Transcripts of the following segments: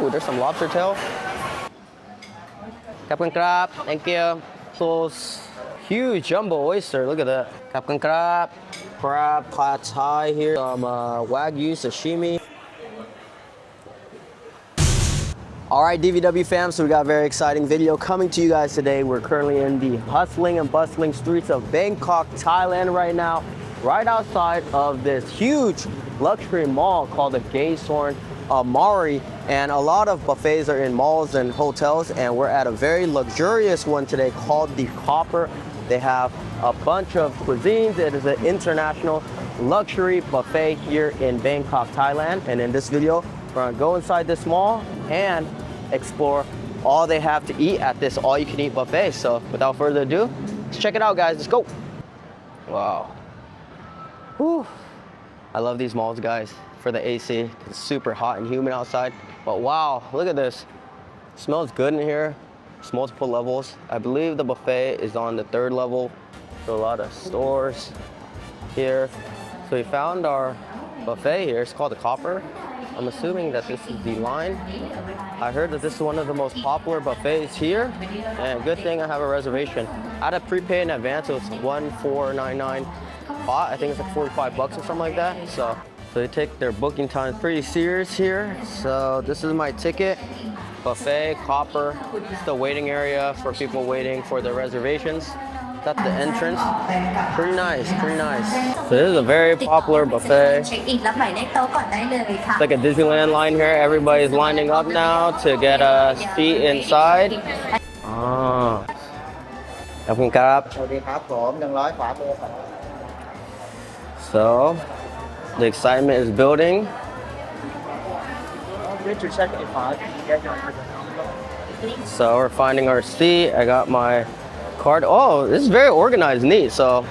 Ooh, there's some lobster tail. Captain crab, thank you. Those huge jumbo oyster, look at that. Captain crab, pad thai here. Some Wagyu, sashimi. All right, DVW fam, so we got a very exciting video coming to you guys today. We're currently in the hustling and bustling streets of Bangkok, Thailand right now, right outside of this huge luxury mall called the Gasorn Mari. And a lot of buffets are in malls and hotels, and we're at a very luxurious one today called the Copper. They have a bunch of cuisines. It is an international luxury buffet here in Bangkok, Thailand. And in this video, we're gonna go inside this mall and explore all they have to eat at this all-you-can-eat buffet. So without further ado, let's check it out, guys. Let's go. Wow. Whew. I love these malls, guys, for the AC. It's super hot and humid outside. But wow, look at this. It smells good in here. It's multiple levels. I believe the buffet is on the 3rd level. So a lot of stores here. So we found our buffet here. It's called the Copper. I'm assuming that this is the line. I heard that this is one of the most popular buffets here, and good thing I have a reservation. I had to prepay in advance. It was 1499 baht. I think it's like 45 bucks or something like that. So they take their booking time pretty serious here. So this is my ticket. Buffet, Copper. It's the waiting area for people waiting for their reservations. That's the entrance. Pretty nice, pretty nice. So this is a very popular buffet. It's like a Disneyland line here. Everybody's lining up now to get a seat inside. Ah. So the excitement is building. So we're finding our seat. I got my card. Oh, this is very organized, neat. So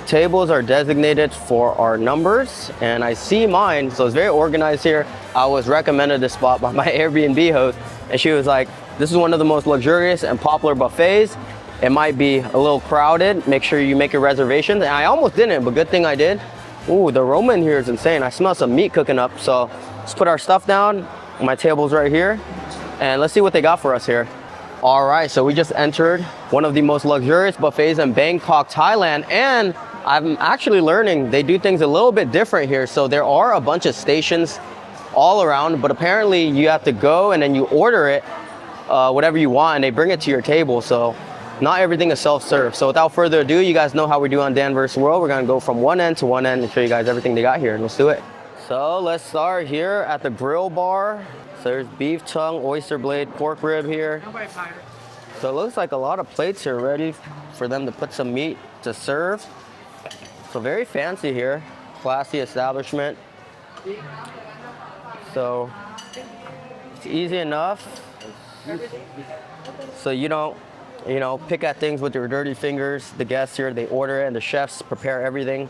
tables are designated for our numbers, and I see mine, so it's very organized here. I was recommended this spot by my Airbnb host, and she was like, this is one of the most luxurious and popular buffets. It might be a little crowded. Make sure you make your reservations. And I almost didn't, but good thing I did. Ooh, the aroma in here is insane. I smell some meat cooking up. So let's put our stuff down. My table's right here, and let's see what they got for us here. All right, so we just entered one of the most luxurious buffets in Bangkok, Thailand, and I'm actually learning they do things a little bit different here. So there are a bunch of stations all around, but apparently you have to go and then you order it, whatever you want, and they bring it to your table. So not everything is self-serve. So without further ado, you guys know how we do on Dan vs. World. We're gonna go from one end to one end and show you guys everything they got here. Let's do it. So let's start here at the grill bar. So there's beef tongue, oyster blade, pork rib here. So it looks like a lot of plates here ready for them to put some meat to serve. So very fancy here, classy establishment. So it's easy enough. So you don't, pick at things with your dirty fingers. The guests here, they order it, and the chefs prepare everything.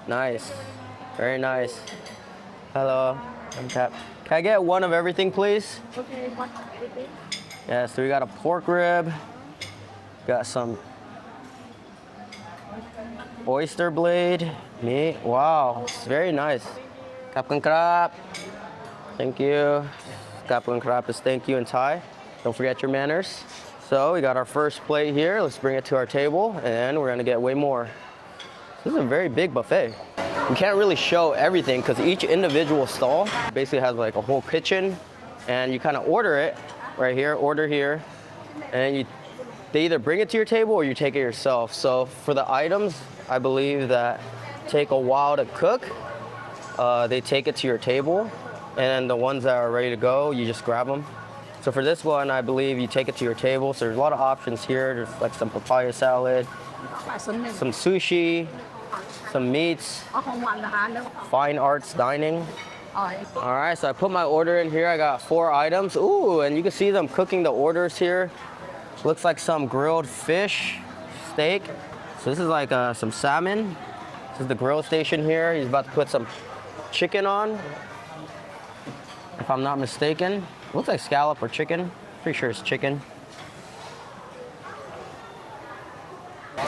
Nice, very nice. Hello, I'm Cap. Can I get one of everything, please? Okay, one of everything. Yeah, so we got a pork rib, got some oyster blade, meat. Wow, it's very nice. Captain crab, thank you. Captain crab is thank you in Thai. Don't forget your manners. So we got our first plate here. Let's bring it to our table, and we're gonna get way more. This is a very big buffet. We can't really show everything because each individual stall basically has like a whole kitchen, and you kind of order it right here, order here, and they either bring it to your table or you take it yourself. So for the items, I believe that take a while to cook, they take it to your table, and the ones that are ready to go, you just grab them. So for this one, I believe you take it to your table. So there's a lot of options here. There's like some papaya salad, some sushi, some meats, fine arts dining. All right, so I put my order in here. I got 4 items. Ooh, and you can see them cooking the orders here. Looks like some grilled fish, steak. So this is like some salmon. This is the grill station here. He's about to put some chicken on, if I'm not mistaken. Looks like scallop or chicken. Pretty sure it's chicken.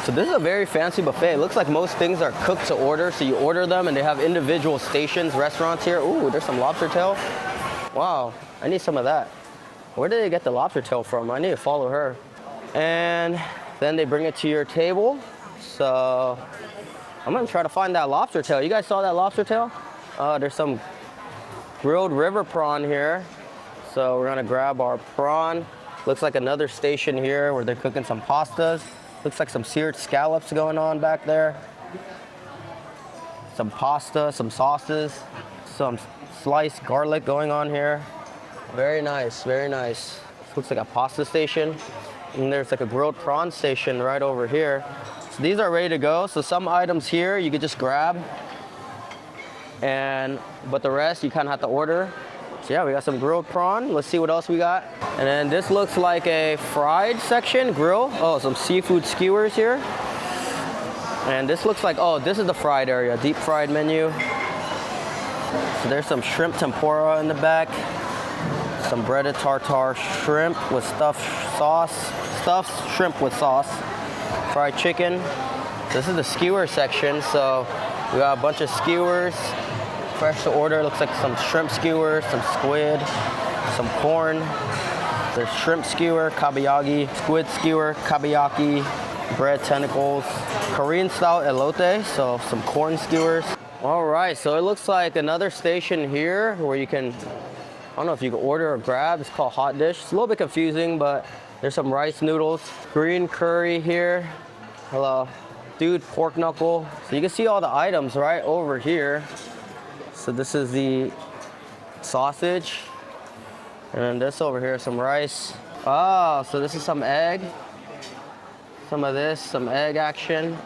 So this is a very fancy buffet. It looks like most things are cooked to order. So you order them and they have individual stations, restaurants here. Ooh, there's some lobster tail. Wow, I need some of that. Where did they get the lobster tail from? I need to follow her. And then they bring it to your table. So I'm gonna try to find that lobster tail. You guys saw that lobster tail? There's some grilled river prawn here. So we're gonna grab our prawn. Looks like another station here where they're cooking some pastas. Looks like some seared scallops going on back there. Some pasta, some sauces, some sliced garlic going on here. Very nice, very nice. Looks like a pasta station. And there's like a grilled prawn station right over here. So these are ready to go. So some items here you could just grab, but the rest you kind of have to order. So yeah, we got some grilled prawn. Let's see what else we got. And then this looks like a fried section, grill. Oh, some seafood skewers here. And this looks like, oh, this is the fried area, deep fried menu. So there's some shrimp tempura in the back. Some breaded tartare shrimp with stuffed shrimp with sauce. Fried chicken. This is the skewer section, so we got a bunch of skewers. Fresh to order, looks like some shrimp skewers, some squid, some corn. There's shrimp skewer, kabayaki, squid skewer, kabayaki, bread tentacles, Korean style elote, so some corn skewers. All right, so it looks like another station here where you can, I don't know if you can order or grab. It's called hot dish. It's a little bit confusing, but there's some rice noodles, green curry here. Hello, dude, pork knuckle. So you can see all the items right over here. So this is the sausage. And then this over here, some rice. Oh, so this is some egg. Some of this, some egg action.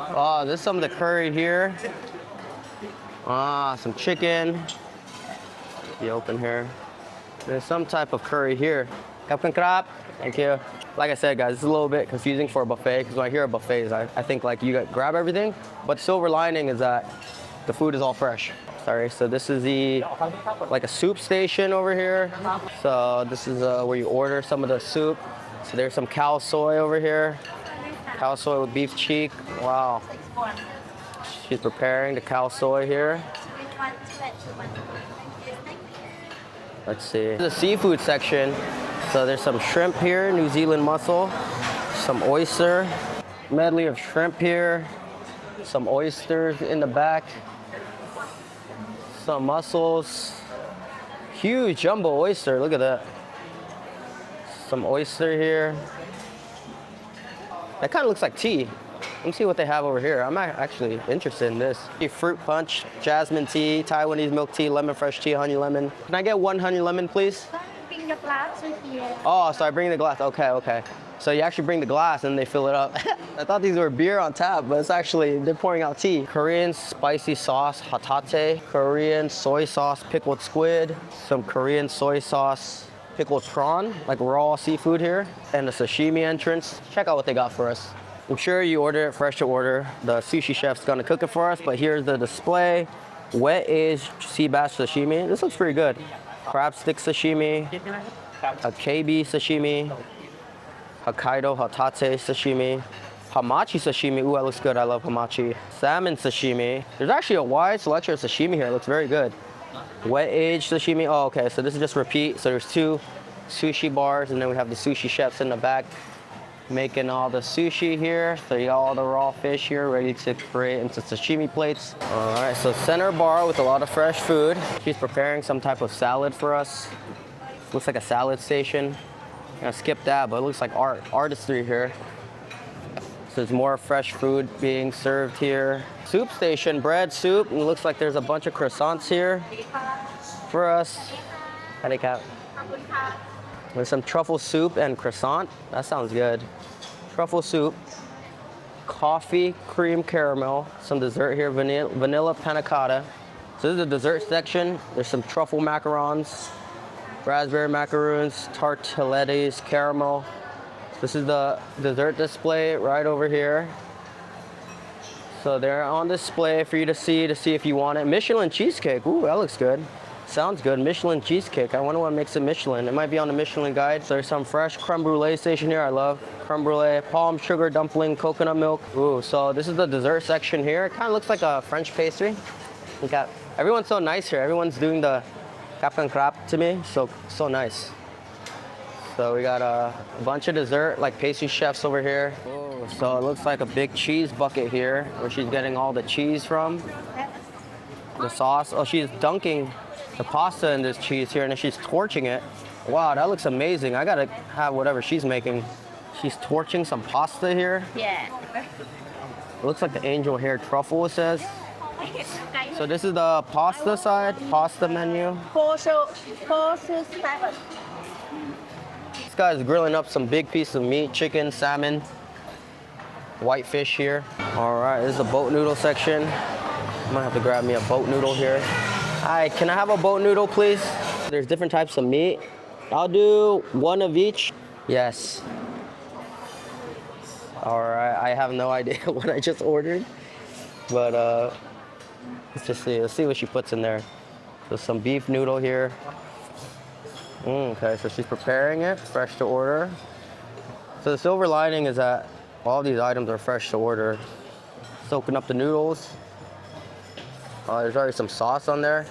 Oh, this is some of the curry here. Ah, some chicken. Be open here. There's some type of curry here. Kapkan krap. Thank you. Like I said, guys, it's a little bit confusing for a buffet because when I hear a buffet, I think like you grab everything. But the silver lining is that the food is all fresh. Sorry, so this is like a soup station over here. So this is where you order some of the soup. So there's some cow soy over here. Cow soy with beef cheek. Wow. She's preparing the cow soy here. Let's see. The seafood section. So there's some shrimp here, New Zealand mussel, some oyster, medley of shrimp here, some oysters in the back, some mussels, huge jumbo oyster, look at that. Some oyster here. That kind of looks like tea. Let me see what they have over here. I'm actually interested in this. Fruit punch, jasmine tea, Taiwanese milk tea, lemon fresh tea, honey lemon. Can I get one honey lemon, please? Bring the glass with you. Oh, so I bring the glass. Okay, okay. So you actually bring the glass and they fill it up. I thought these were beer on tap, but it's actually, they're pouring out tea. Korean spicy sauce, hatate. Korean soy sauce, pickled squid. Some Korean soy sauce, pickled prawn, like raw seafood here. And the sashimi entrance. Check out what they got for us. I'm sure you order it fresh to order. The sushi chef's gonna cook it for us, but here's the display. Wet aged sea bass sashimi. This looks pretty good. Crab stick sashimi, akebi sashimi, Hokkaido hatate sashimi, hamachi sashimi. Ooh, that looks good. I love hamachi. Salmon sashimi. There's actually a wide selection of sashimi here. It looks very good. Wet aged sashimi. Oh, okay. So this is just repeat. So there's 2 sushi bars, and then we have the sushi chefs in the back making all the sushi here. So you got all the raw fish here ready to create into sashimi plates. All right, so center bar with a lot of fresh food. She's preparing some type of salad for us. Looks like a salad station. I'm gonna skip that, but it looks like artistry here. So there's more fresh food being served here. Soup station, bread, soup. And it looks like there's a bunch of croissants here for us. There's some truffle soup and croissant. That sounds good. Truffle soup, coffee, cream caramel, some dessert here, vanilla panna cotta. So this is the dessert section. There's some truffle macarons, raspberry macaroons, tartelettes, caramel. This is the dessert display right over here. So they're on display for you to see if you want it. Michelin cheesecake, ooh, that looks good. Sounds good. Michelin cheesecake. I wonder what makes it Michelin. It might be on the Michelin guide. So there's some fresh creme brulee station here. I love creme brulee, palm sugar dumpling, coconut milk. Ooh, so this is the dessert section here. It kind of looks like a French pastry. We got, everyone's so nice here. Everyone's doing the carte to me. So nice. So we got a bunch of dessert, like pastry chefs over here. Ooh, so it looks like a big cheese bucket here where she's getting all the cheese from. The sauce. Oh, she's dunking the pasta in this cheese here and then she's torching it. Wow, that looks amazing. I gotta have whatever she's making. She's torching some pasta here. Yeah. It looks like the angel hair truffle, it says. So this is the pasta side, pasta menu. This guy's grilling up some big pieces of meat, chicken, salmon, white fish here. All right, this is the boat noodle section. I'm gonna have to grab me a boat noodle here. Hi, can I have a boat noodle, please? There's different types of meat. I'll do one of each. Yes. All right, I have no idea what I just ordered, but let's just see. Let's see what she puts in there. So some beef noodle here. Okay, so she's preparing it, fresh to order. So the silver lining is that all these items are fresh to order. Soaking up the noodles. There's already some sauce on there.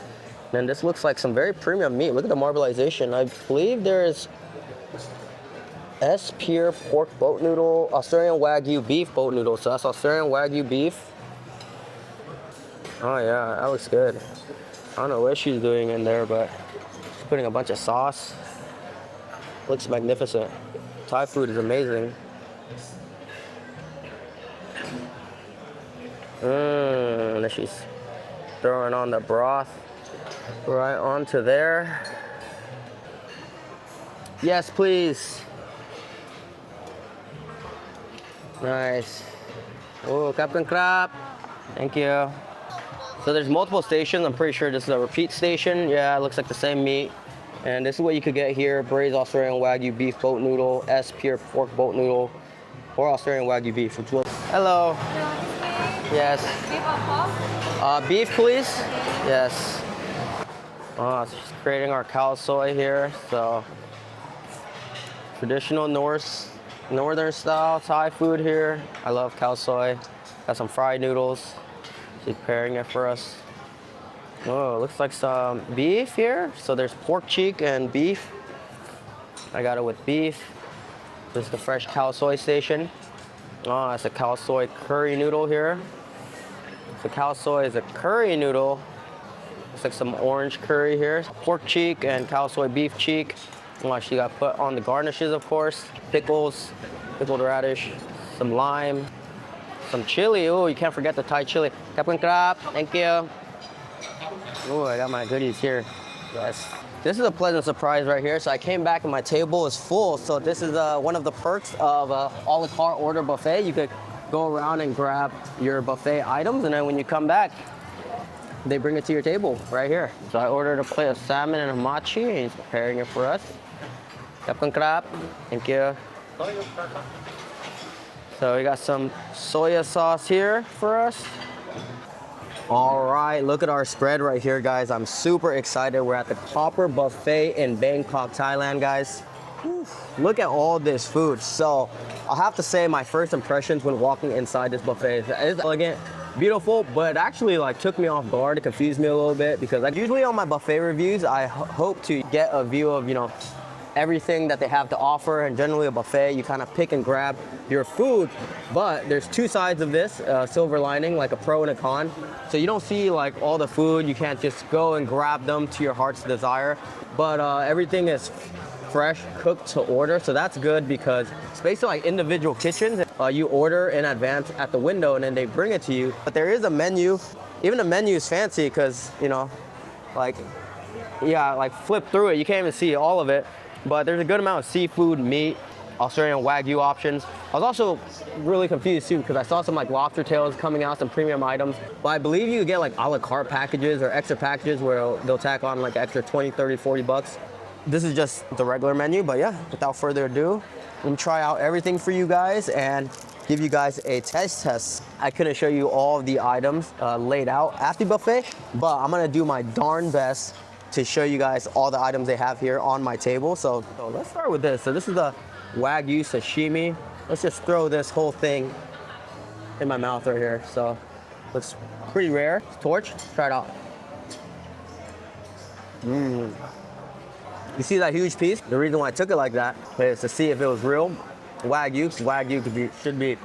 And this looks like some very premium meat. Look at the marbleization. I believe there's pure pork boat noodle, Australian Wagyu beef boat noodle. So that's Australian Wagyu beef. Oh yeah, that looks good. I don't know what she's doing in there, but she's putting a bunch of sauce. Looks magnificent. Thai food is amazing. And then she's throwing on the broth right onto there. Yes, please. Nice. Oh, Captain Crab. Thank you. So there's multiple stations. I'm pretty sure this is a repeat station. Yeah, it looks like the same meat. And this is what you could get here. Braised Australian Wagyu beef boat noodle, pure pork boat noodle, or Australian Wagyu beef. Which was... Hello. Yes. Beef or pork? Beef, please. Yes. Oh, so she's creating our cow soy here. So traditional northern style Thai food here. I love cow soy. Got some fried noodles. She's preparing it for us. Oh, looks like some beef here. So there's pork cheek and beef. I got it with beef. This is the fresh cow soy station. Oh, that's a cow soy curry noodle here. So cow soy is a curry noodle. Looks like some orange curry here. Pork cheek and cow soy beef cheek. Oh, she got put on the garnishes, of course. Pickles, pickled radish, some lime, some chili. Oh, you can't forget the Thai chili. Captain Crab, thank you. Oh, I got my goodies here. Yes. This is a pleasant surprise right here. So I came back and my table is full. So this is one of the perks of a a la carte order buffet. You could go around and grab your buffet items, and then when you come back, they bring it to your table right here. So I ordered a plate of salmon and a machi, and he's preparing it for us. Captain Crab, thank you. So we got some soya sauce here for us. All right, look at our spread right here, guys. I'm super excited. We're at the Copper Buffet in Bangkok, Thailand, guys. Whew, look at all this food. So I'll have to say my first impressions when walking inside this buffet is elegant, beautiful, but it actually took me off guard. It confused me a little bit because usually on my buffet reviews, I hope to get a view of, everything that they have to offer, and generally a buffet, you kind of pick and grab your food, but there's two sides of this silver lining, like a pro and a con. So you don't see all the food, you can't just go and grab them to your heart's desire, but everything is fresh, cooked to order, so that's good because it's basically like individual kitchens. You order in advance at the window and then they bring it to you, but there is a menu. Even the menu is fancy because, flip through it, you can't even see all of it. But there's a good amount of seafood, meat, Australian Wagyu options. I was also really confused too because I saw some lobster tails coming out, some premium items. But I believe you get a la carte packages or extra packages where they'll tack on extra 20, 30, 40 bucks. This is just the regular menu, but yeah, without further ado, let me try out everything for you guys and give you guys a taste test. I couldn't show you all of the items laid out at the buffet, but I'm gonna do my darn best to show you guys all the items they have here on my table. So let's start with this. So this is the Wagyu sashimi. Let's just throw this whole thing in my mouth right here. So looks pretty rare. Torch, try it out. You see that huge piece? The reason why I took it like that is to see if it was real Wagyu. Wagyu should be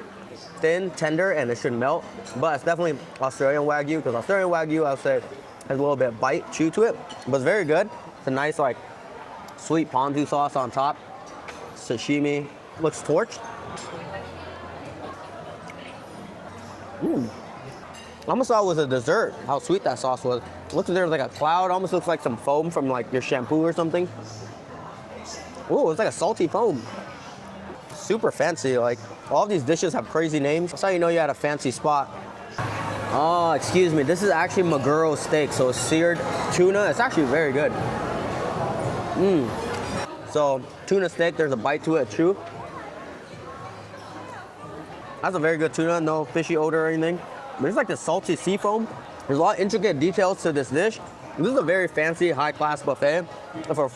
thin, tender, and it shouldn't melt. But it's definitely Australian Wagyu, because Australian Wagyu, I would say, has a little bit of bite, chew to it, but it's very good. It's a nice, like, sweet ponzu sauce on top. Sashimi looks torched. I almost thought it was a dessert, how sweet that sauce was. Looks like there's like a cloud, almost looks like some foam from like your shampoo or something. Ooh, it's like a salty foam. Super fancy, like all of these dishes have crazy names. That's how you know you had a fancy spot. Oh, excuse me, this is actually maguro steak, so seared tuna. It's actually very good. So tuna steak, there's a bite to it, chew. That's a very good tuna, no fishy odor or anything. But it's like the salty sea foam. There's a lot of intricate details to this dish. This is a very fancy, high-class buffet. For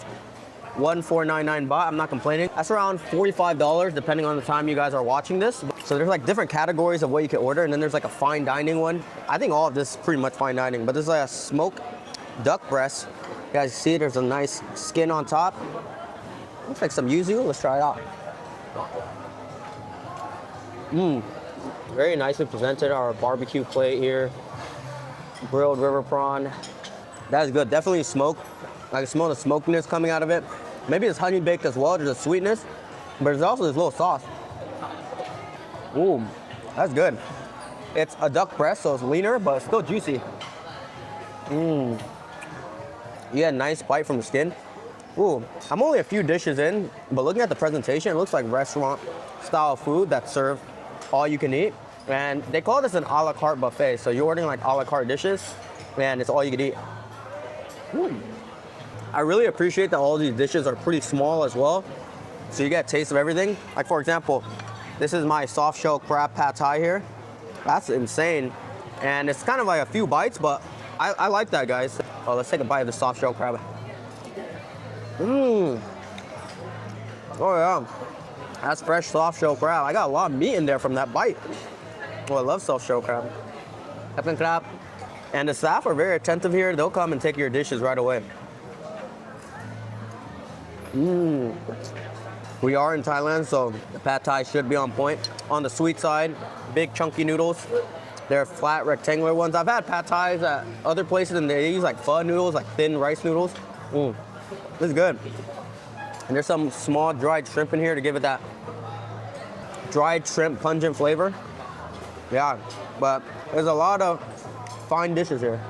1,499 baht, I'm not complaining. That's around $45, depending on the time you guys are watching this. So there's like different categories of what you can order, and then there's like a fine dining one. I think all of this is pretty much fine dining, but this is like a smoked duck breast. You guys see there's a nice skin on top. Looks like some yuzu. Let's try it out. Very nicely presented, our barbecue plate here. Grilled river prawn. That's good, definitely smoked. I can smell the smokiness coming out of it. Maybe it's honey baked as well, there's a sweetness, but there's also this little sauce. Ooh, that's good. It's a duck breast, so it's leaner, but it's still juicy. You get a nice bite from the skin. Ooh, I'm only a few dishes in, but looking at the presentation, it looks like restaurant style food that's served all you can eat. And they call this an a la carte buffet, so you're ordering like a la carte dishes, and it's all you can eat. I really appreciate that all these dishes are pretty small as well, so you get a taste of everything. Like for example, this is my soft shell crab pad thai here. That's insane, and it's kind of like a few bites, but I like that, guys. Oh, let's take a bite of the soft shell crab. Oh yeah, that's fresh soft shell crab. I got a lot of meat in there from that bite. Oh, I love soft shell crab. Captain crab. And the staff are very attentive here. They'll come and take your dishes right away. We are in Thailand, so the pad thai should be on point. On the sweet side, big chunky noodles. They're flat rectangular ones. I've had pad thais at other places and they use like pho noodles, like thin rice noodles. This is good. And there's some small dried shrimp in here to give it that dried shrimp pungent flavor. Yeah, but there's a lot of fine dishes here.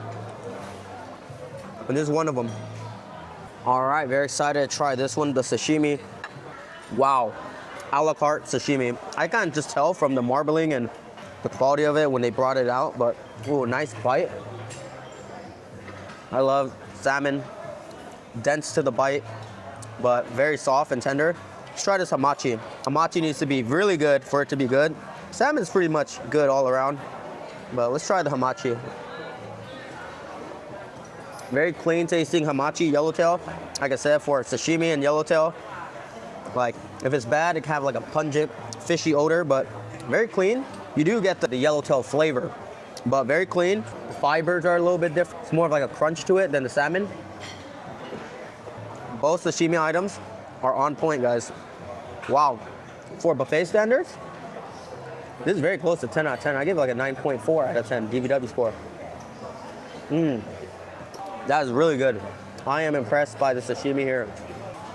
And this is one of them. All right, very excited to try this one, the sashimi. Wow, a la carte sashimi. I can't just tell from the marbling and the quality of it when they brought it out, but ooh, nice bite. I love salmon, dense to the bite, but very soft and tender. Let's try this hamachi. Hamachi needs to be really good for it to be good. Salmon's pretty much good all around, but let's try the hamachi. Very clean tasting hamachi, yellowtail. Like I said, for sashimi and yellowtail, like if it's bad, it can have like a pungent, fishy odor, but very clean. You do get the yellowtail flavor, but very clean. The fibers are a little bit different. It's more of like a crunch to it than the salmon. Both sashimi items are on point, guys. Wow. For buffet standards, this is very close to 10 out of 10. I give it like a 9.4 out of 10 DVW score. That is really good. I am impressed by the sashimi here.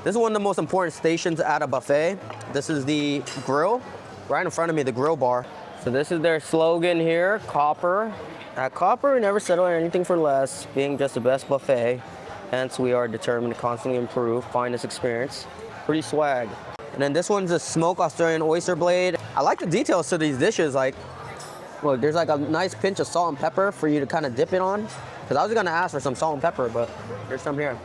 This is one of the most important stations at a buffet. This is the grill. Right in front of me, the grill bar. So this is their slogan here, Copper. At Copper, we never settle on anything for less, being just the best buffet. Hence, we are determined to constantly improve, find this experience. Pretty swag. And then this one's a smoked Australian oyster blade. I like the details to these dishes. Like, look, there's like a nice pinch of salt and pepper for you to kind of dip it on. Because I was gonna ask for some salt and pepper, but there's some here.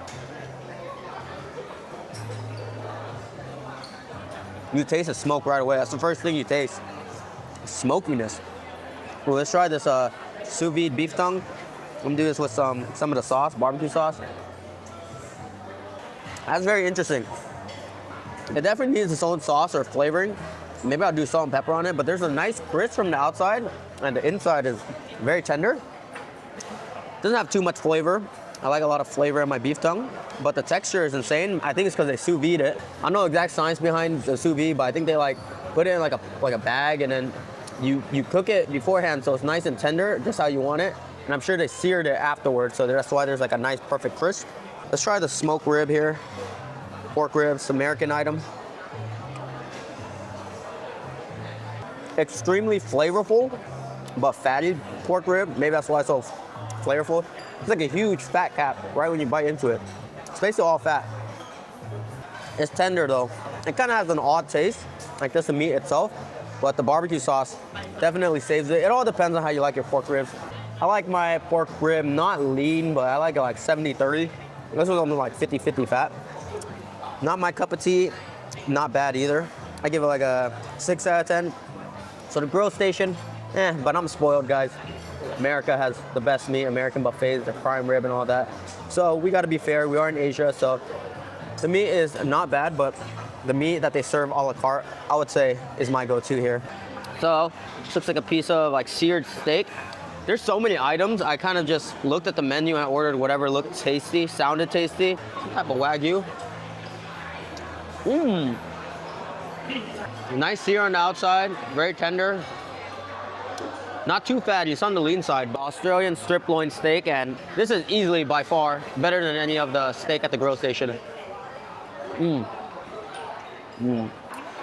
You taste the smoke right away. That's the first thing you taste. Smokiness. Well, let's try this sous vide beef tongue. I'm gonna do this with some of the sauce, barbecue sauce. That's very interesting. It definitely needs its own sauce or flavoring. Maybe I'll do salt and pepper on it, but there's a nice crisp from the outside and the inside is very tender. Doesn't have too much flavor. I like a lot of flavor in my beef tongue, but the texture is insane. I think it's because they sous vide it. I don't know exact science behind the sous vide, but I think they like put it in like a bag and then you cook it beforehand so it's nice and tender, just how you want it. And I'm sure they seared it afterwards, so that's why there's like a nice perfect crisp. Let's try the smoked rib here. Pork ribs, American item. Extremely flavorful, but fatty pork rib. Maybe that's why it's so flavorful. It's like a huge fat cap right when you bite into it. It's basically all fat. It's tender though. It kind of has an odd taste, like just the meat itself, but the barbecue sauce definitely saves it. It all depends on how you like your pork ribs. I like my pork rib not lean, but I like it like 70-30. This was only like 50-50 fat. Not my cup of tea, not bad either. I give it like a 6 out of 10. So the grill station, but I'm spoiled, guys. America has the best meat, American buffets, the prime rib and all that. So we gotta be fair, we are in Asia, so the meat is not bad, but the meat that they serve a la carte, I would say is my go-to here. So, this looks like a piece of like seared steak. There's so many items, I kind of just looked at the menu and ordered whatever looked tasty, sounded tasty. Some type of Wagyu. Nice sear on the outside, very tender. Not too fatty, it's on the lean side. Australian strip loin steak, and this is easily by far better than any of the steak at the grill station.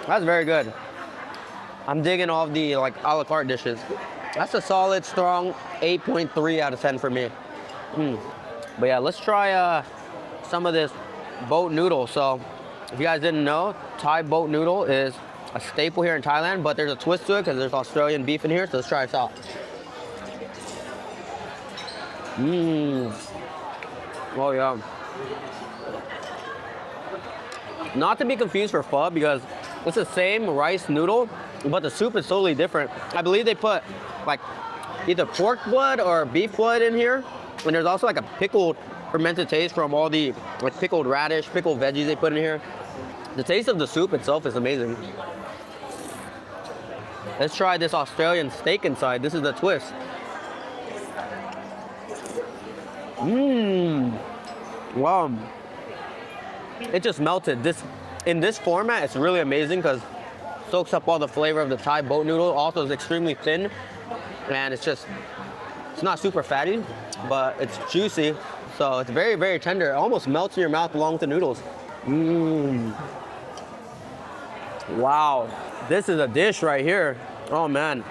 That's very good. I'm digging all of the like a la carte dishes. That's a solid, strong 8.3 out of 10 for me. But yeah, let's try some of this boat noodle. So if you guys didn't know, Thai boat noodle is a staple here in Thailand, but there's a twist to it because there's Australian beef in here, so let's try this out. Oh yeah. Not to be confused for pho because it's the same rice noodle, but the soup is totally different. I believe they put like either pork blood or beef blood in here, and there's also like a pickled fermented taste from all the like pickled radish, pickled veggies they put in here. The taste of the soup itself is amazing. Let's try this Australian steak inside. This is the twist. Wow. It just melted. In this format, it's really amazing because it soaks up all the flavor of the Thai boat noodle. Also, it's extremely thin, and it's not super fatty, but it's juicy. So it's very, very tender. It almost melts in your mouth along with the noodles. Wow, this is a dish right here. Oh man.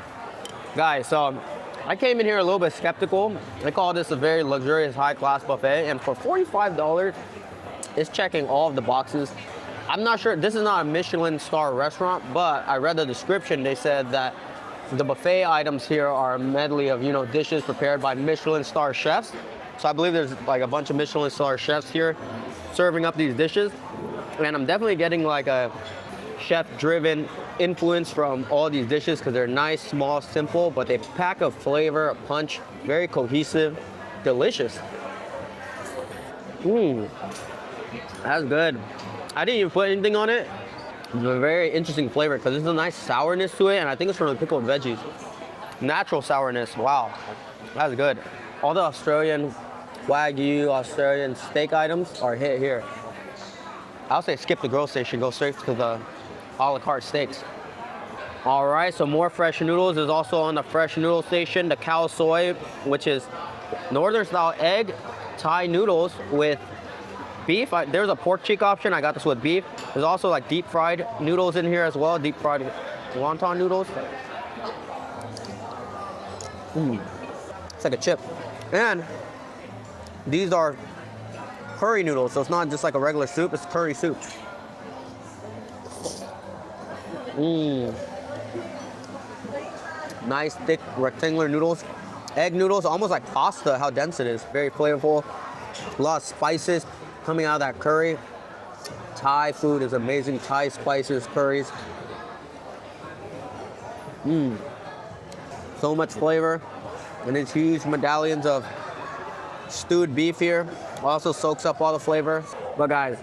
Guys, so I came in here a little bit skeptical. They call this a very luxurious high-class buffet, and for $45, it's checking all of the boxes. I'm not sure, this is not a Michelin star restaurant, but I read the description. They said that the buffet items here are a medley of, dishes prepared by Michelin star chefs. So I believe there's like a bunch of Michelin star chefs here serving up these dishes. And I'm definitely getting like a chef-driven influence from all these dishes because they're nice, small, simple, but they pack a flavor, a punch, very cohesive, delicious. That's good. I didn't even put anything on it. It's a very interesting flavor because there's a nice sourness to it, and I think it's from the pickled veggies. Natural sourness, wow, that's good. All the Australian Wagyu, Australian steak items are hit here. I'll say skip the grill station, go straight to the a la carte steaks. All right, so more fresh noodles. There's also on the fresh noodle station, the cow soy, which is northern style egg Thai noodles with beef. There's a pork cheek option. I got this with beef. There's also like deep fried noodles in here as well, deep fried wonton noodles. It's like a chip. And these are curry noodles, so it's not just like a regular soup, it's curry soup. Nice thick rectangular noodles. Egg noodles, almost like pasta, how dense it is. Very flavorful. A lot of spices coming out of that curry. Thai food is amazing. Thai spices, curries. So much flavor. And these huge medallions of stewed beef here. Also soaks up all the flavor. But guys,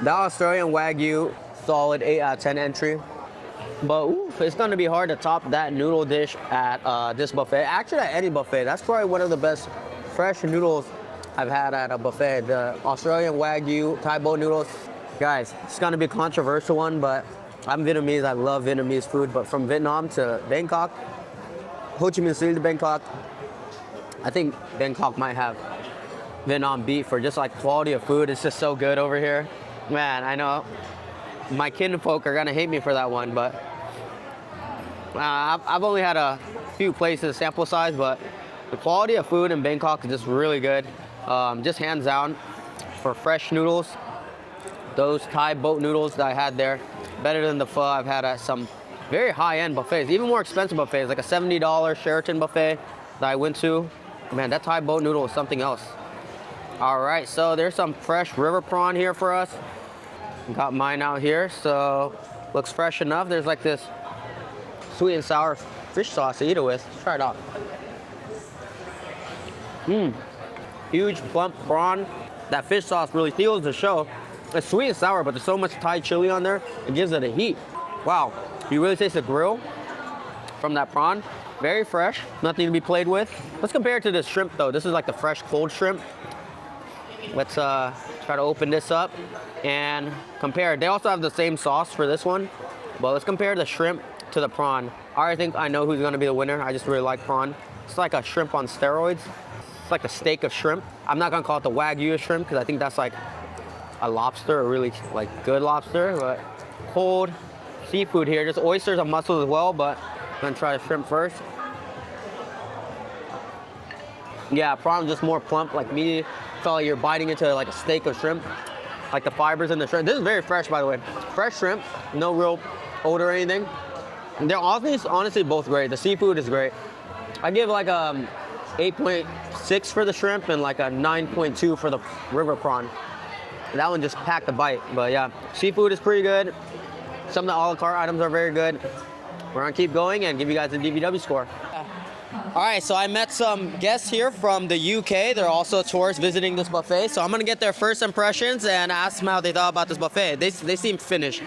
The Australian Wagyu, solid 8 out of 10 entry. But ooh, it's gonna be hard to top that noodle dish at this buffet. Actually, at any buffet, that's probably one of the best fresh noodles I've had at a buffet. The Australian Wagyu Thai boat noodles. Guys, it's gonna be a controversial one, but I'm Vietnamese. I love Vietnamese food. But from Vietnam to Bangkok, Ho Chi Minh City to Bangkok, I think Bangkok might have Vietnam beat for just like quality of food. It's just so good over here. Man, I know my kinfolk are gonna hate me for that one, but I've only had a few places sample size, but the quality of food in Bangkok is just really good. Just hands down for fresh noodles. Those Thai boat noodles that I had there, better than the pho I've had at some very high-end buffets, even more expensive buffets, like a $70 Sheraton buffet that I went to. Man, that Thai boat noodle is something else. All right, so there's some fresh river prawn here for us. Got mine out here, so looks fresh enough. There's like this sweet and sour fish sauce to eat it with. Let's try it out. Huge plump prawn. That fish sauce really steals the show. It's sweet and sour, but there's so much Thai chili on there, it gives it a heat. Wow, you really taste the grill from that prawn. Very fresh, nothing to be played with. Let's compare it to this shrimp though. This is like the fresh cold shrimp. Let's try to open this up and compare. They also have the same sauce for this one, but let's compare the shrimp to the prawn. I already think I know who's gonna be the winner. I just really like prawn. It's like a shrimp on steroids. It's like a steak of shrimp. I'm not gonna call it the Wagyu of shrimp because I think that's like a lobster, a really like good lobster, but cold seafood here. Just oysters and mussels as well, but I'm gonna try the shrimp first. Yeah, prawn just more plump, like meaty. Felt like you're biting into like a steak of shrimp, like the fibers in the shrimp. This is very fresh, by the way. Fresh shrimp, no real odor or anything. And they're honestly both great. The seafood is great. I give like a 8.6 for the shrimp and like a 9.2 for the river prawn. That one just packed a bite, but yeah, seafood is pretty good. Some of the a la carte items are very good. We're gonna keep going and give you guys a DVW score. All right, so I met some guests here from the UK. They're also tourists visiting this buffet. So I'm gonna get their first impressions and ask them how they thought about this buffet. They seem finished.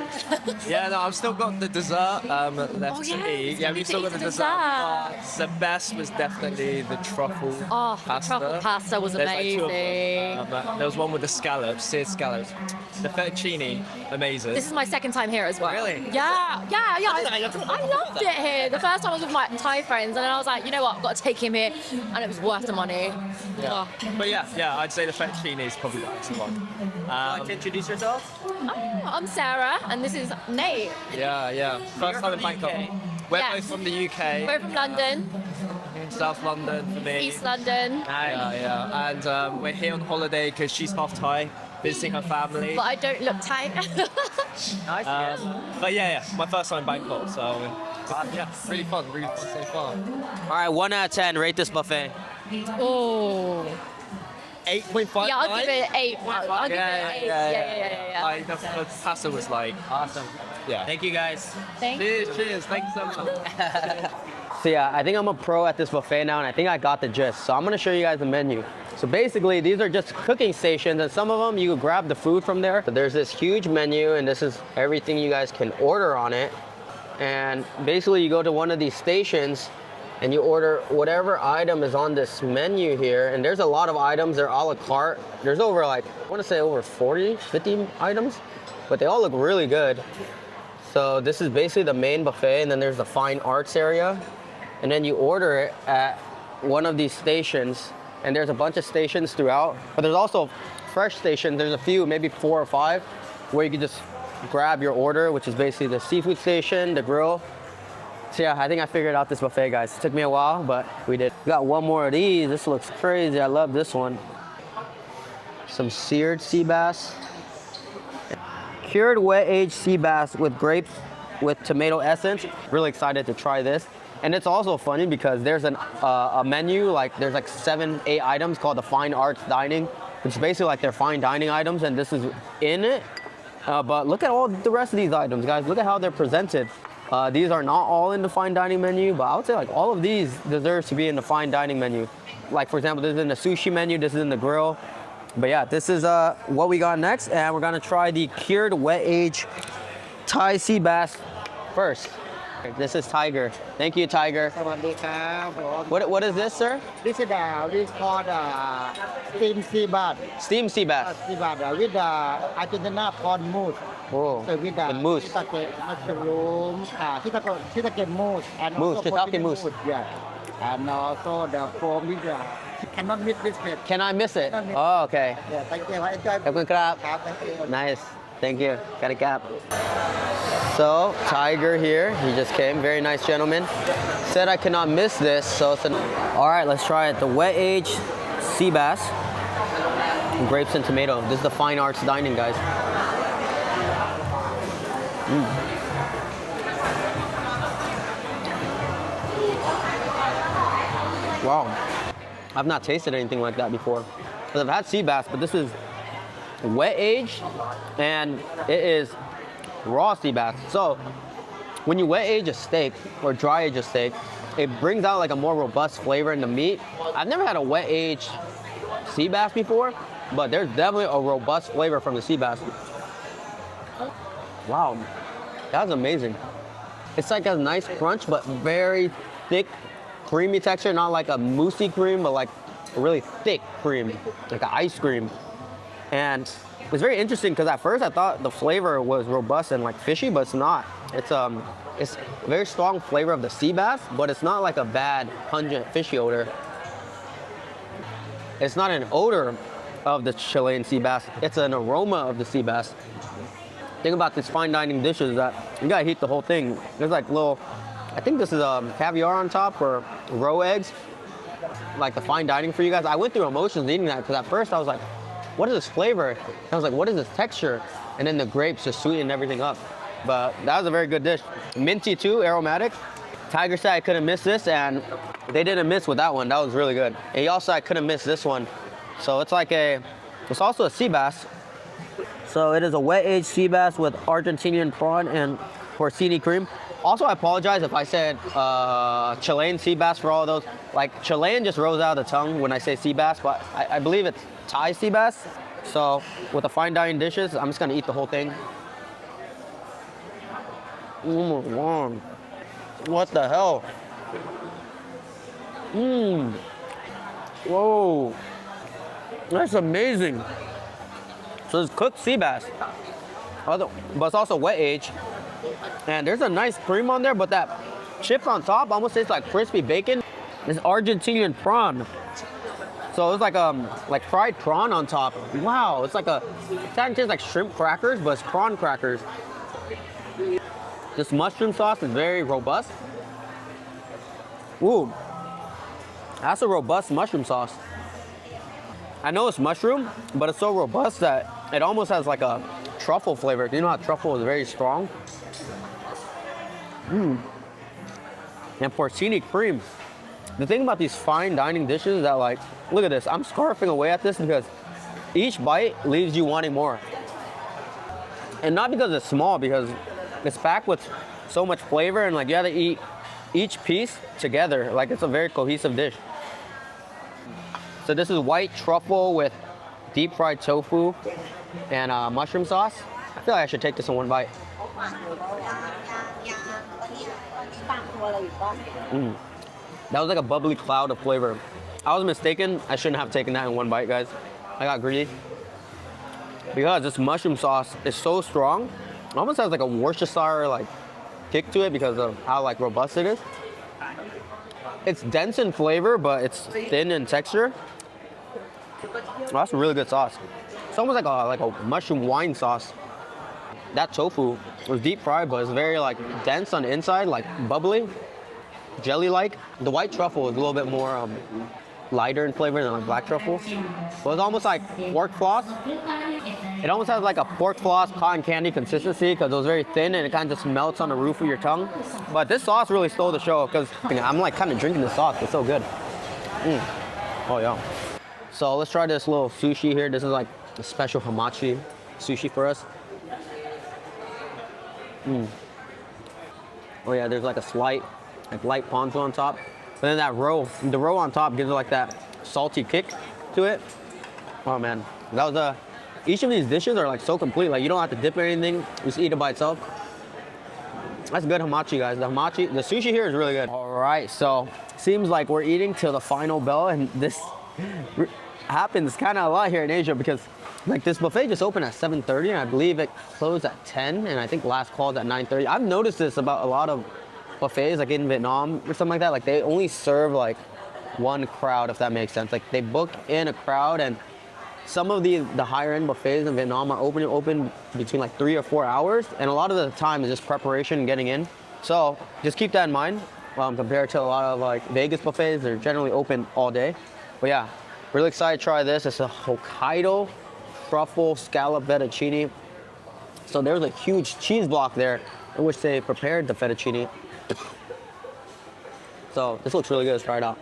Yeah, no, I've still got the dessert left to eat. Yeah, we've still got the dessert. The best was definitely the truffle pasta. The truffle pasta was There's like two of amazing. them. There was one with the scallops, seared scallops. The fettuccine, amazing. This is my second time here as well. Really? Yeah. I loved it here. The first time I was with my Thai friends, and then I was like, you know what, I've got to take him here, and it was worth the money. Yeah. But yeah, I'd say the fettuccine is probably the best one. Like to introduce yourself? I'm Sarah, and this is Nate. Yeah. First time in Bangkok. We're Yes. both from the UK. We're from London, South London for me. East London, Yeah. And we're here on holiday because she's half Thai, visiting her family. but I don't look Thai. Nice. But yeah, my first time in Bangkok, so yeah, really fun so far. All right, 1 out of 10, rate this buffet. Oh. 8.5. Yeah, I'll give it 8. I'll give it 8. Yeah. The pasta was like, Awesome. yeah. Thank you guys. Thank you. Cheers, thank you so much. So yeah, I think I'm a pro at this buffet now, and I think I got the gist. So I'm gonna show you guys the menu. So basically, these are just cooking stations, and some of them you can grab the food from there. So there's this huge menu, and this is everything you guys can order on it. And basically, you go to one of these stations, and you order whatever item is on this menu here. And there's a lot of items. They're a la carte. There's over like, I wanna say over 40, 50 items, but they all look really good. So this is basically the main buffet, and then there's the fine arts area. And then you order it at one of these stations, and there's a bunch of stations throughout, but there's also fresh stations. There's a few, maybe 4 or 5, where you can just grab your order, which is basically the seafood station, the grill. So yeah, I think I figured out this buffet, guys. It took me a while, but we did. We got one more of these. This looks crazy. I love this one. Some seared sea bass. Cured wet aged sea bass with grapes with tomato essence. Really excited to try this. And it's also funny because there's a menu, like there's like 7, 8 items called the Fine Arts Dining, which is basically like their fine dining items, and this is in it. But look at all the rest of these items, guys. Look at how they're presented. These are not all in the fine dining menu, but I would say like all of these deserves to be in the fine dining menu. Like for example, this is in the sushi menu, this is in the grill. But yeah, this is what we got next, and we're gonna try the cured wet age Thai sea bass first. This is Tiger. Thank you, Tiger. สวัสดีครับผม What is this, sir? This is this called steamed sea bass. Steamed sea bass. Sea bass with Argentina prawn mousse. Oh, So with the mousse. shiitake mushroom, shiitake mousse and Mousse, also shiitake protein mousse. Yeah. And also the foam with cannot miss this bit. Can I miss it? Oh, okay. Yeah, thank you. Enjoy. ขอบคุณครับ Thank you. Nice. Thank you. Got a cap. So, Tiger here. He just came. Very nice gentleman. Said I cannot miss this. So, it's all right, let's try it. The wet age sea bass. Grapes and tomato. This is the fine arts dining, guys. Wow. I've not tasted anything like that before. I've had sea bass, but this is wet aged and it is raw sea bass. So when you wet age a steak or dry age a steak, it brings out like a more robust flavor in the meat. I've never had a wet aged sea bass before, but there's definitely a robust flavor from the sea bass. Wow, that's amazing. It's like a nice crunch, but very thick, creamy texture, not like a moussey cream, but like a really thick cream, like an ice cream. And it's very interesting because at first I thought the flavor was robust and like fishy, but it's not. It's a very strong flavor of the sea bass, but it's not like a bad pungent fishy odor. It's not an odor of the Chilean sea bass. It's an aroma of the sea bass. Thing about these fine dining dishes is that you gotta heat the whole thing. There's like little, I think this is caviar on top or roe eggs, like the fine dining for you guys. I went through emotions eating that because at first I was like, what is this flavor? And I was like, what is this texture? And then the grapes just sweeten everything up. But that was a very good dish. Minty too, aromatic. Tiger said I couldn't miss this, and they didn't miss with that one. That was really good. And he also said I couldn't miss this one. So it's like it's also a sea bass. So it is a wet aged sea bass with Argentinian prawn and porcini cream. Also, I apologize if I said Chilean sea bass for all of those. Like Chilean just rolls out of the tongue when I say sea bass, but I believe it's Thai sea bass. So with the fine dining dishes, I'm just gonna eat the whole thing. Oh my God. What the hell? Whoa. That's amazing. So it's cooked sea bass, but it's also wet age. And there's a nice cream on there, but that chip on top almost tastes like crispy bacon. It's Argentinian prawn. So it's like fried prawn on top. Wow, it's kind of tastes like shrimp crackers, but it's prawn crackers. This mushroom sauce is very robust. Ooh, that's a robust mushroom sauce. I know it's mushroom, but it's so robust that it almost has like a truffle flavor. Do you know how truffle is very strong? And porcini cream. The thing about these fine dining dishes is that, like, look at this. I'm scarfing away at this because each bite leaves you wanting more. And not because it's small, because it's packed with so much flavor, and like you have to eat each piece together. Like it's a very cohesive dish. So this is white truffle with deep fried tofu and mushroom sauce. I feel like I should take this in one bite. That was like a bubbly cloud of flavor. I was mistaken. I shouldn't have taken that in one bite, guys. I got greedy. Because this mushroom sauce is so strong. It almost has like a Worcestershire like kick to it because of how like robust it is. It's dense in flavor, but it's thin in texture. Oh, that's a really good sauce. It's almost like a mushroom wine sauce. That tofu was deep fried, but it's very like dense on the inside, like bubbly, jelly-like. The white truffle is a little bit more lighter in flavor than like black truffle. So it's almost like pork floss. It almost has like a pork floss cotton candy consistency because it was very thin and it kind of just melts on the roof of your tongue. But this sauce really stole the show because I'm like kind of drinking the sauce. It's so good. Oh yeah. So let's try this little sushi here. This is like a special hamachi sushi for us. Oh yeah, there's like a slight, like light ponzu on top. But then the roe on top gives it like that salty kick to it. Oh man, That was each of these dishes are like so complete. Like you don't have to dip in anything. Just eat it by itself. That's good hamachi, guys. The sushi here is really good. All right, so seems like we're eating till the final bell, and this happens kind of a lot here in Asia because like this buffet just opened at 7:30, and I believe it closed at 10, and I think last call is at 9:30. I've noticed this about a lot of buffets, like in Vietnam or something like that. Like they only serve like one crowd, if that makes sense. Like they book in a crowd, and some of the higher end buffets in Vietnam are open between like 3 or 4 hours, and a lot of the time is just preparation and getting in. So just keep that in mind. Compared to a lot of like Vegas buffets, they're generally open all day. But yeah, really excited to try this. It's a Hokkaido truffle scallop fettuccine. So there's a huge cheese block there in which they prepared the fettuccine. So this looks really good. Let's try it out.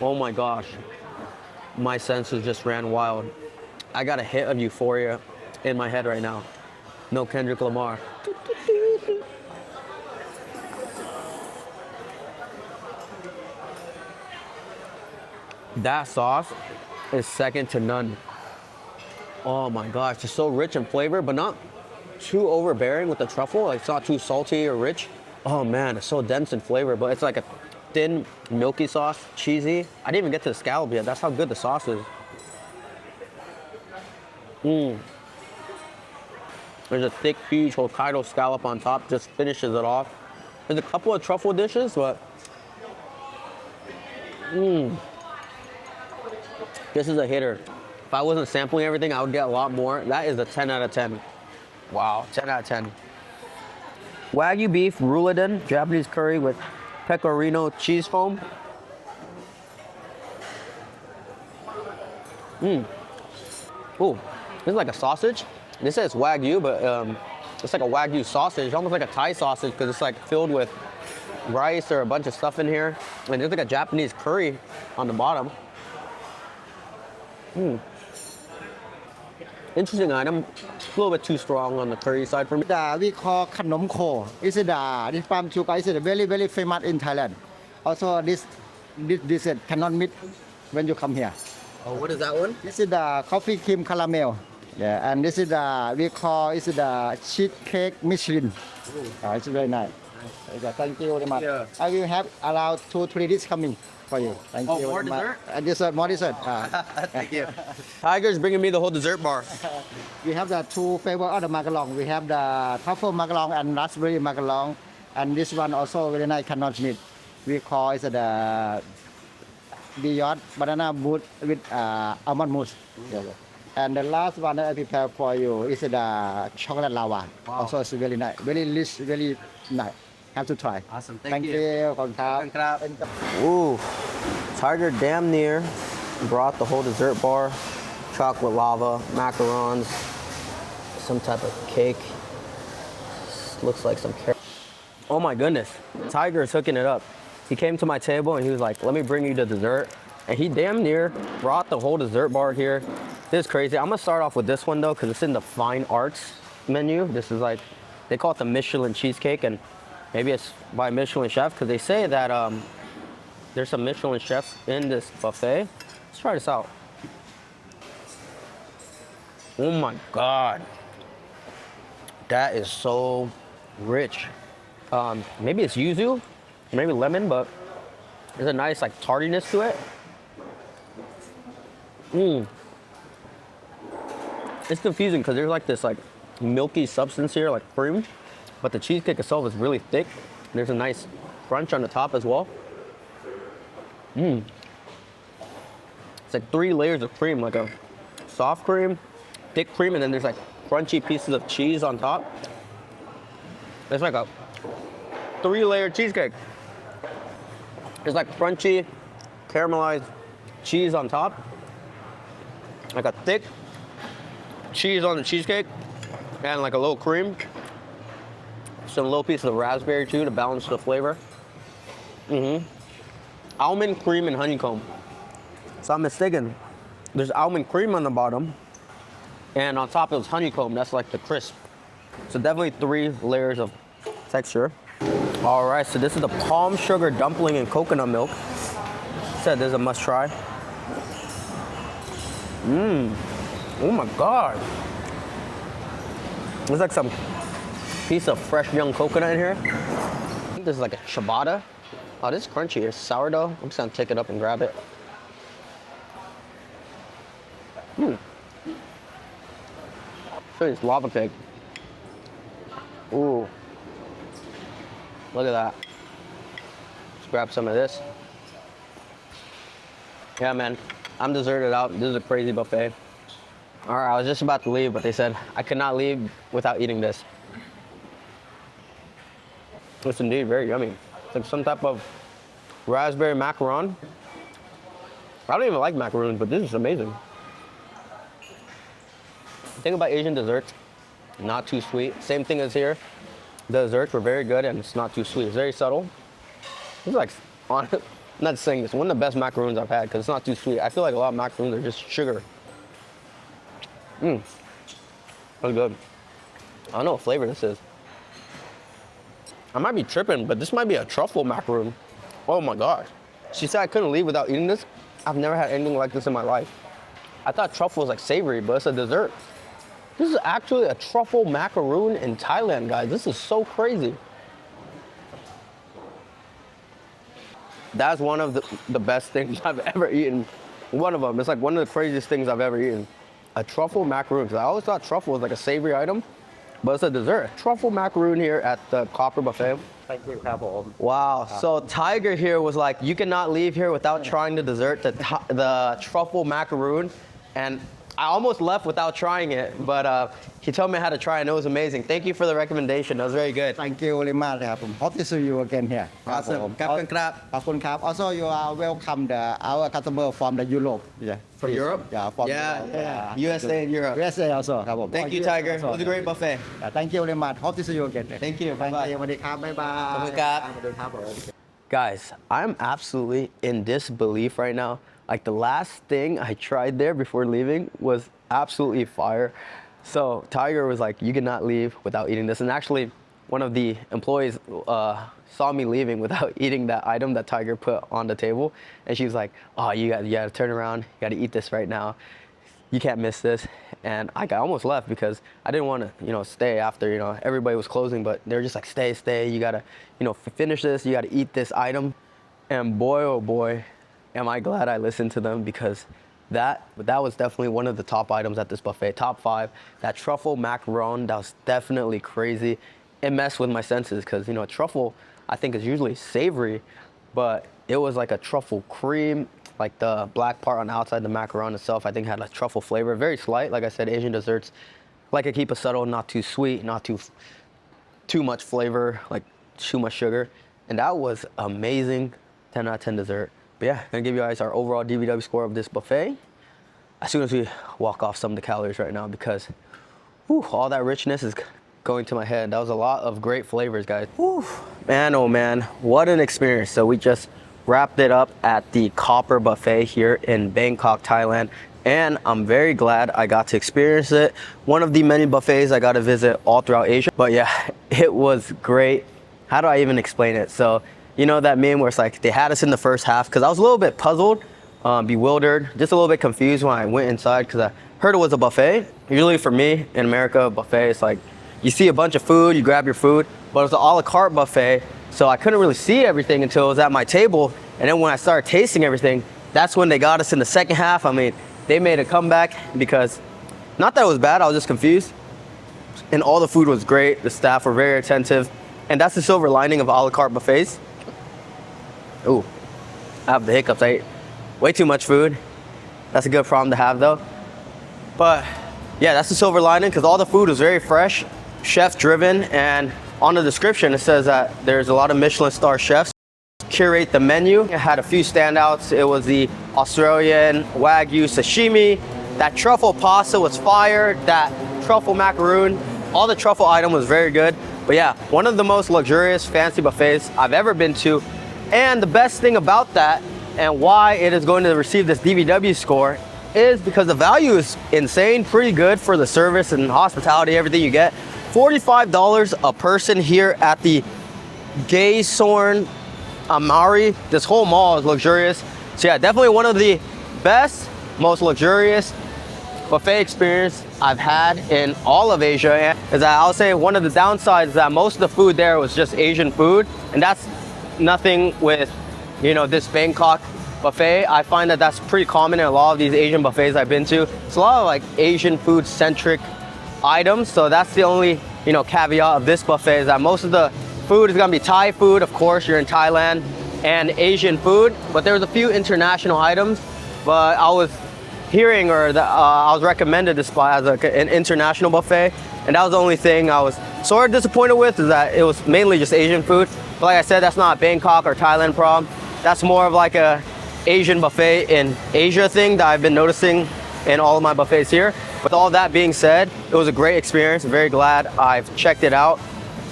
Oh my gosh, my senses just ran wild. I got a hit of euphoria in my head right now. No Kendrick Lamar. That sauce is second to none. Oh my gosh, it's so rich in flavor, but not too overbearing with the truffle. Like it's not too salty or rich. Oh man, it's so dense in flavor, but it's like a thin, milky sauce, cheesy. I didn't even get to the scallop yet. That's how good the sauce is. There's a thick, huge Hokkaido scallop on top, just finishes it off. There's a couple of truffle dishes, but this is a hitter. If I wasn't sampling everything, I would get a lot more. That is a 10 out of 10. Wow, 10 out of 10. Wagyu beef roulade, Japanese curry with pecorino cheese foam. Ooh, this is like a sausage. This says Wagyu, but it's like a Wagyu sausage, almost like a Thai sausage because it's like filled with rice or a bunch of stuff in here. And there's like a Japanese curry on the bottom. Interesting item. A little bit too strong on the curry side for me. We call khanom kho. This palm sugar is very very famous in Thailand. Also this dessert cannot miss when you come here. Oh, what is that one? This is the coffee cream caramel. Yeah, and this is we call the cheesecake Michelin. It's very nice. Thank you very much. Yeah. I will have around 2-3 dishes coming for you. Thank you. More very much. dessert? Dessert, more dessert. Thank you. Tiger's bringing me the whole dessert bar. We have the two flavors of the macaroon. We have the truffle macaroon and raspberry macaroon. And this one also very nice, cannot miss. We call it the beyond banana mousse with almond mousse. And the last one that I prepare for you is the chocolate lava. Wow. Also it's very nice, very rich, very nice. Have to try. Awesome. Thank you. Ooh, Tiger damn near brought the whole dessert bar, chocolate lava, macarons, some type of cake. Looks like some carrot. Oh my goodness, Tiger is hooking it up. He came to my table and he was like, let me bring you the dessert. And he damn near brought the whole dessert bar here. This is crazy. I'm gonna start off with this one though, because it's in the fine arts menu. This is like, they call it the Michelin cheesecake, and maybe it's by a Michelin chef, because they say that there's some Michelin chefs in this buffet. Let's try this out. Oh my God. That is so rich. Maybe it's yuzu, maybe lemon, but there's a nice like tartiness to it. It's confusing because there's like this like milky substance here, like cream, but the cheesecake itself is really thick. There's a nice crunch on the top as well. It's like 3 layers of cream, like a soft cream, thick cream, and then there's like crunchy pieces of cheese on top. It's like a 3-layer cheesecake. It's like crunchy, caramelized cheese on top, like a thick cheese on the cheesecake, and like a little cream. Some little pieces of raspberry too to balance the flavor. Almond cream and honeycomb. So I'm mistaken. There's almond cream on the bottom, and on top it was honeycomb. That's like the crisp. So definitely 3 layers of texture. All right, so this is the palm sugar dumpling and coconut milk. Said this is a must try. Oh my God. There's like some piece of fresh young coconut in here. I think this is like a ciabatta. Oh, this is crunchy. It's sourdough. I'm just gonna take it up and grab it. Show you this lava cake. Ooh. Look at that. Let's grab some of this. Yeah, man. I'm deserted out. This is a crazy buffet. All right, I was just about to leave, but they said I could not leave without eating this. It's indeed very yummy. It's like some type of raspberry macaroon. I don't even like macaroons, but this is amazing. The thing about Asian desserts, not too sweet. Same thing as here. The desserts were very good and it's not too sweet. It's very subtle. It's like, I'm not saying this, one of the best macaroons I've had because it's not too sweet. I feel like a lot of macaroons are just sugar. That's good. I don't know what flavor this is. I might be tripping, but this might be a truffle macaroon. Oh my gosh. She said I couldn't leave without eating this. I've never had anything like this in my life. I thought truffle was like savory, but it's a dessert. This is actually a truffle macaroon in Thailand, guys. This is so crazy. That's one of the best things I've ever eaten. One of them. It's like one of the craziest things I've ever eaten. A truffle macaroon, because I always thought truffle was like a savory item, but it's a dessert. Truffle macaroon here at the Copper Buffet. Thank you, Kapom. Wow. So Tiger here was like, you cannot leave here without trying the dessert, the truffle macaroon. And I almost left without trying it, but he told me how to try it and it was amazing. Thank you for the recommendation. That was very good. Thank you very much. Hope to see you again here. Awesome. Also, you are welcome our customer from the Europe. Yeah. From Europe? Yeah. From Yeah. USA and Europe. USA also. Thank you, Tiger. It was a great buffet. Thank you very much. Hope to see you again. Thank you. Bye-bye. สวัสดีครับ บ๊ายบาย ขอบคุณครับ สวัสดีครับผม Guys, I'm absolutely in disbelief right now. Like the last thing I tried there before leaving was absolutely fire. So Tiger was like, you cannot leave without eating this. And actually, one of the employees saw me leaving without eating that item that Tiger put on the table. And she was like, oh, you gotta turn around. You gotta eat this right now. You can't miss this. And I almost left because I didn't want to, stay after, everybody was closing, but they were just like, stay. You gotta, finish this. You gotta eat this item. And boy, oh boy, am I glad I listened to them because that was definitely one of the top items at this buffet, top 5. That truffle macaron, that was definitely crazy. It messed with my senses because, truffle, I think is usually savory, but it was like a truffle cream, like the black part on the outside, the macaron itself, I think had a truffle flavor, very slight. Like I said, Asian desserts, like to keep it subtle, not too sweet, not too much flavor, like too much sugar. And that was amazing, 10 out of 10 dessert. But yeah, gonna give you guys our overall DVW score of this buffet as soon as we walk off some of the calories right now because all that richness is going to my head. That was a lot of great flavors, guys. Man, oh man, what an experience. So we just wrapped it up at the Copper Buffet here in Bangkok, Thailand. And I'm very glad I got to experience it. One of the many buffets I got to visit all throughout Asia. But yeah, it was great. How do I even explain it? So, you know that meme where it's like they had us in the first half because I was a little bit puzzled, bewildered, just a little bit confused when I went inside because I heard it was a buffet. Usually for me in America, a buffet, it's like you see a bunch of food, you grab your food, but it was an a la carte buffet. So I couldn't really see everything until it was at my table. And then when I started tasting everything, that's when they got us in the second half. I mean, they made a comeback because not that it was bad, I was just confused. And all the food was great. The staff were very attentive. And that's the silver lining of a la carte buffets. Ooh, I have the hiccups. I ate way too much food. That's a good problem to have though. But yeah, that's the silver lining because all the food was very fresh, chef driven, and on the description it says that there's a lot of Michelin star chefs curate the menu. It had a few standouts. It was the Australian Wagyu sashimi. That truffle pasta was fire. That truffle macaroon. All the truffle item was very good. But yeah, one of the most luxurious fancy buffets I've ever been to. And the best thing about that and why it is going to receive this DVW score is because the value is insane, pretty good for the service and hospitality, everything you get. $45 a person here at the Gay Sorn Amari. This whole mall is luxurious. So yeah, definitely one of the best, most luxurious buffet experience I've had in all of Asia. Is that I'll say one of the downsides is that most of the food there was just Asian food, and that's nothing with, you know, this Bangkok buffet. I find that that's pretty common in a lot of these Asian buffets I've been to. It's a lot of like Asian food centric items. So that's the only, you know, caveat of this buffet, is that most of the food is gonna be Thai food, of course, you're in Thailand, and Asian food. But there was a few international items, but I was hearing, or I was recommended this spot as an international buffet, and that was the only thing I was sort of disappointed with, is that it was mainly just Asian food. But like I said, that's not a Bangkok or Thailand problem. That's more of like a Asian buffet in Asia thing that I've been noticing in all of my buffets here. With all that being said, it was a great experience. I'm very glad I've checked it out.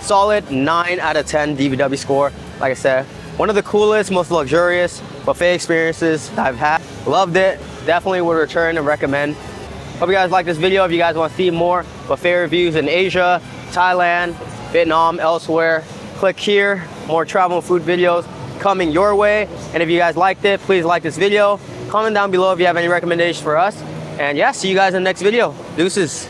Solid 9 out of 10 DVW score. Like I said, one of the coolest, most luxurious buffet experiences I've had. Loved it. Definitely would return and recommend. Hope you guys like this video. If you guys want to see more buffet reviews in Asia, Thailand, Vietnam, elsewhere, click here. More travel and food videos coming your way. And if you guys liked it, please like this video. Comment down below if you have any recommendations for us. And yeah, see you guys in the next video. Deuces.